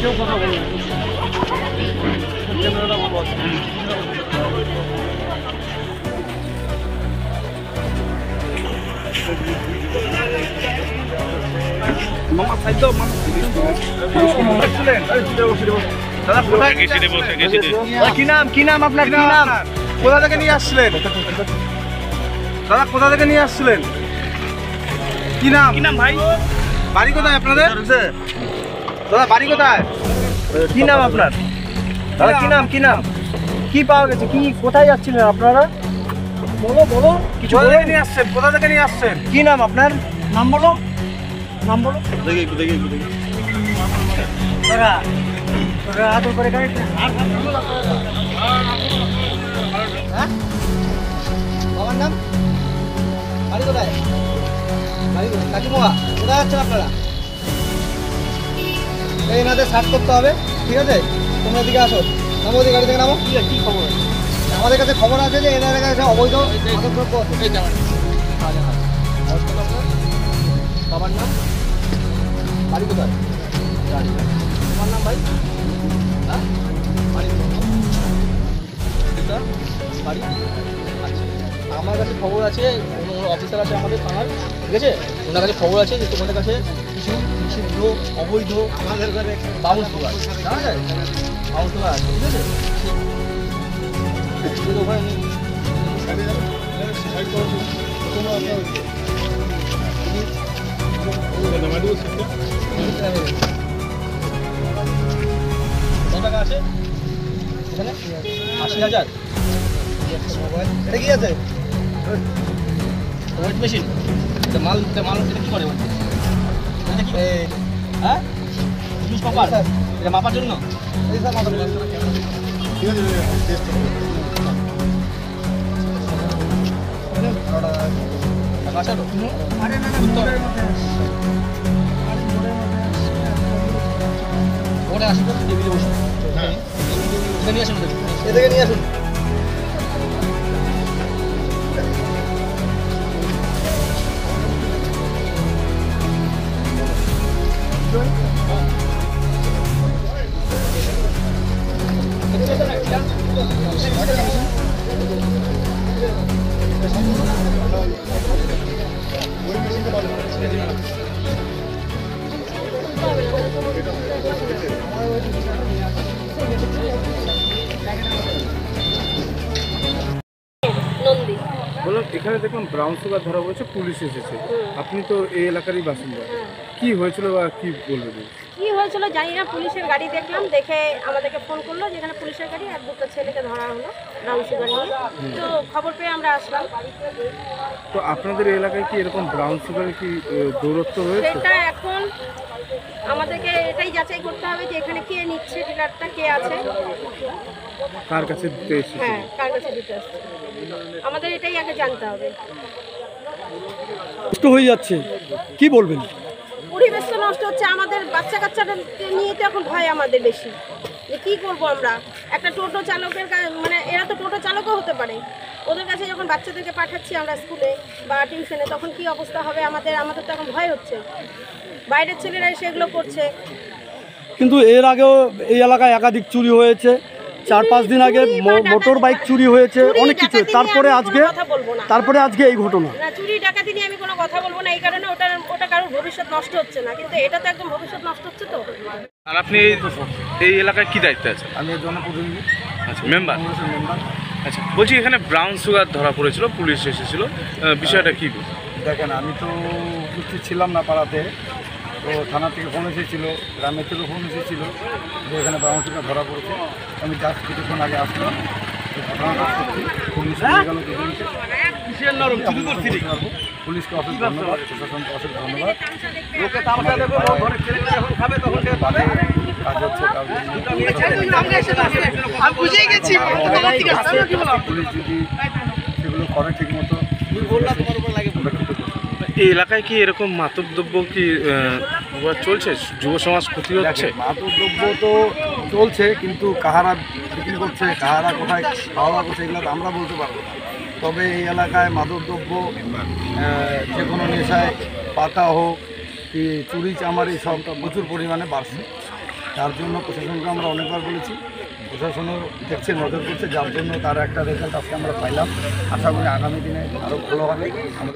কেউ কথা বলবে কি নাম আপনার? কি নাম? কোথা থেকে নিয়ে আসছিলেন দাদা? কোথা থেকে নিয়ে আসছিলেন? কি নাম? কি নাম ভাই? বাড়ি কোথায় আপনাদের? দাদা বাড়ি কোথায়? কি নাম আপনার? দাদা কি নাম? কি নাম? কি পাওয়া গেছে? কি কোথায় যাচ্ছিলেন আপনারা? বলো বলো কিছু। কোথা থেকে নিয়ে আসছেন? কোথা থেকে নিয়ে আসছেন? কি নাম আপনার? নাম বলো, নাম বলো। দেখি তোরা তোরা আদর করে গাড়ি। হ্যাঁ বাবার নাম? বাড়ি কোথায়? বাড়ি কোথায়? কাকিমা কোথায় যাচ্ছেন আপনারা? এই এনাদের সার্চ করতে হবে, ঠিক আছে? তোমরা এদিকে আসো, নামো, ওদিকে গাড়ি থেকে নামো। কি খবর? আমাদের কাছে খবর আছে যে এনাদের কাছে অবৈধ মাদকদ্রব্য আছে। বাবার নাম? বাড়ি কোথায়? তোমার নাম ভাই? হ্যাঁ বাড়ি বাড়ি। আচ্ছা, আমার কাছে খবর আছে, কোনো অফিসার আছে আমাদের থানার, ঠিক আছে? ওনার কাছে খবর আছে যে তোমাদের কাছে কিছু নিষিদ্ধ অবৈধ আমাদের কাছে বাউন্স সুগার, জানা যায় বাউন্স সুগার আছে, ঠিক আছে? ওখানে কত টাকা আছে এখানে? ৮০,০০০। এটা কি আছে? Weight machine. মাল মাল এটা কি করে? এটা কি? হ্যাঁ জুস মাপার? এটা মাপার জন্য? এই স্যার মাপার জন্য। ঠিক আছে টেস্ট করুন। টাকা আছে? আরে না না ভিতরের মধ্যে ওরে আসুন তো টেবিলে বসুন। হ্যাঁ এটা নিয়ে আসুন, এদিকে নিয়ে আসুন। বললাম এখানে দেখলাম ব্রাউন সুগার ধরা পড়েছে, পুলিশ এসেছে, আপনি তো এই এলাকারই বাসিন্দা, কি হয়েছিল বা কি বলবেন? কি হয়েছিল জানি না, পুলিশের গাড়ি দেখলাম, দেখে আমাদেরকে ফোন করলো যেখানে পুলিশের গাড়ি, আর দুটো ছেলেকে ধরা হলো ব্রাউন সুগার নিয়ে। তো খবর পেয়ে আমরা আসলাম। তো আপনাদের এলাকায় কি এরকম ব্রাউন সুগারের কি দৌরত্ব হয়েছে? সেটা এখন আমাদেরকে এটাই যাচাই করতে হবে যে এখানে কে নিচ্ছে, ডিলারটা কে আছে, কার কাছে দিতে এসেছে? হ্যাঁ কার কাছে দিতে আসছে, আমাদের এটাই আগে জানতে হবে। নষ্ট হয়ে যাচ্ছে, কি বলবেন? পরিবেশ তো নষ্ট হচ্ছে, আমাদের বাচ্চা কাচ্চাদের নিয়ে তো এখন ভয় আমাদের বেশি, যে কী করবো আমরা। একটা টোটো চালকের মানে এরা তো টোটো চালকও হতে পারে, ওদের কাছে যখন বাচ্চাদেরকে পাঠাচ্ছি আমরা স্কুলে বা টিউশনে, তখন কি অবস্থা হবে আমাদের? আমাদের তো এখন ভয় হচ্ছে, বাইরের ছেলেরা সেগুলো করছে। কিন্তু এর আগেও এই এলাকায় একাধিক চুরি হয়েছে, 4-5 দিন আগে মোটর বাইক চুরি হয়েছে, অনেক কিছু। তারপরে আজকে এই ঘটনা। না, চুরি ডাকাতি নিয়ে আমি কোনো কথা বলবো না, এই কারণে ওটা কারোর ভবিষ্যৎ নষ্ট হচ্ছে না, কিন্তু এটা তো একদম ভবিষ্যৎ নষ্ট হচ্ছে। তো আর আপনি এই এলাকায় কি দায়িত্বে আছেন? আমি জনপ্রতিনিধি। আচ্ছা, মেম্বার। আচ্ছা, বলছি এখানে ব্রাউন সুগার ধরা পড়েছিল, পুলিশ এসেছিল, বিষয়টা কি? দেখেন, আমি তো উপস্থিত ছিলাম না পাড়াতে, তো থানা থেকে ফোন এসেছিল, গ্রামের থেকে ফোন এসেছিল যে এখানে ব্রাউন সুগার ধরা পড়েছে। আমি জাস্ট কিছুক্ষণ আগে আসলাম, ঘটনাটা সত্যি, পুলিশ নিয়ে গেল পুলিশকে অশেষ ধন্যবাদ, প্রশাসনকে অশেষ ধন্যবাদ। কাজ হচ্ছে, পুলিশ যদি সেগুলো করে ঠিক মতো। এই এলাকায় কি এরকম মাদকদ্রব্য কি চলছে? যুব সমাজ ক্ষতি হচ্ছে? মাদকদ্রব্য তো চলছে, কিন্তু কাহারা বিক্রি করছে, কাহারা কোথায় খাওয়া করছে, এগুলো তো আমরা বলতে পারবো না। তবে এই এলাকায় মাদকদ্রব্য যে কোনো নেশায় পাতা হোক কি চুরি চামারি সবটা প্রচুর পরিমাণে বাড়ছে। তার জন্য প্রশাসনকে আমরা অনেকবার বলেছি, প্রশাসনও দেখছে, নজর করছে, যার জন্য তার একটা রেজাল্ট আজকে আমরা পাইলাম। আশা করি আগামী দিনে আরও ভালো হবে। আমাদের